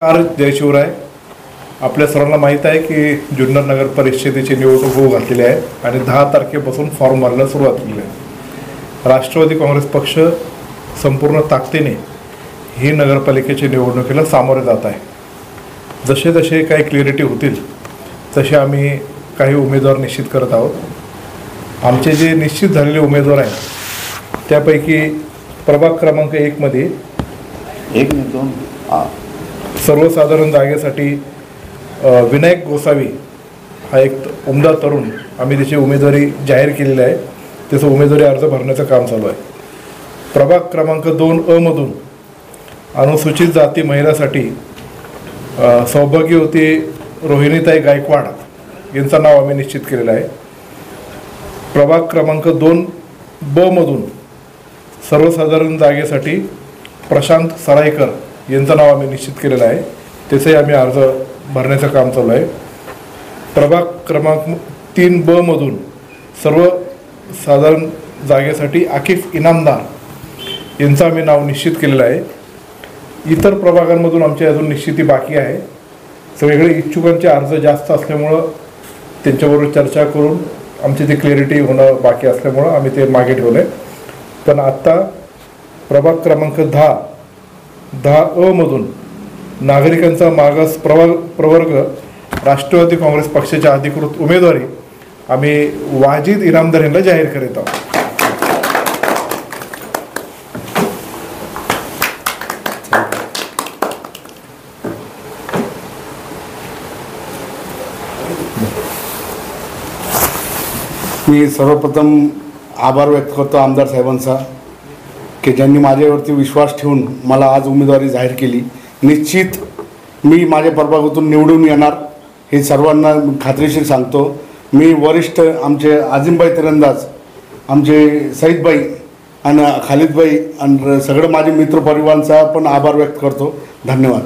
जयशिवराय, आपल्या सर्वांना माहीत आहे की जुन्नर नगर परिषदेची निवडणूक होऊ घातलेली आहे आणि 10 तारखेपासून फॉर्म भरायला सुरुवात केली आहे। राष्ट्रवादी काँग्रेस पक्ष संपूर्ण ताकदीने ही नगरपालिकेच्या निवडणुकीला सामोरे जात आहे। जसे जसे काही क्लिअरिटी होतील तसे आम्ही काही उमेदवार निश्चित करत आहोत। आमचे जे निश्चित झालेले उमेदवार आहेत त्यापैकी प्रभाग क्रमांक 1 मध्ये सर्वसाधारण जागेसाठी विनायक गोसावी हा एक उमदा तरुण आम्ही त्याची उमेदवारी जाहीर केलेली आहे। त्याचं उमेदवारी अर्ज भरण्याचं काम चालू आहे। प्रभाग क्रमांक 2 मधून अनुसूचित जाती महिलासाठी सौभाग्यवती रोहिणीताई गायकवाड यांचं नाव आम्ही निश्चित केलेलं आहे। प्रभाग क्रमांक 2 मधून सर्वसाधारण जागेसाठी प्रशांत सरायकर यांचं नाव आम्ही निश्चित केलेलं आहे। त्याचंही आम्ही अर्ज भरण्याचं काम चालू आहे। प्रभाग क्रमांक 3 मधून सर्वसाधारण जागेसाठी आकिफ इनामदार यांचं आम्ही नाव निश्चित केलेलं आहे। इतर प्रभागांमधून आमची अजून निश्चिती बाकी आहे। सगळीकडे इच्छुकांचे अर्ज जास्त असल्यामुळं त्यांच्याबरोबर चर्चा करून आमची ती क्लॅरिटी होणं बाकी असल्यामुळं आम्ही ते मागे ठेवलं आहे। पण आत्ता प्रभाग क्रमांक 10 मधून नागरिकांचा मागास प्रवर्ग राष्ट्रवादी काँग्रेस पक्षाच्या अधिकृत उमेदवारी आम्ही वाजिद इनामदार यांना जाहीर करीत आहोत। मी सर्वप्रथम आभार व्यक्त करतो आमदार साहेबांचा की ज्यांनी माझ्यावरती विश्वास ठेवून मला आज उमेदवारी जाहीर केली। निश्चित मी माझ्या प्रभागातून निवडून येणार हे सर्वांना खात्रीशीर सांगतो। मी वरिष्ठ आमचे आजिमबाई तिरंदाज, आमचे सईदबाई आणि खालिदबाई आणि सगळं माझे मित्रपरिवारांचा पण आभार व्यक्त करतो। धन्यवाद।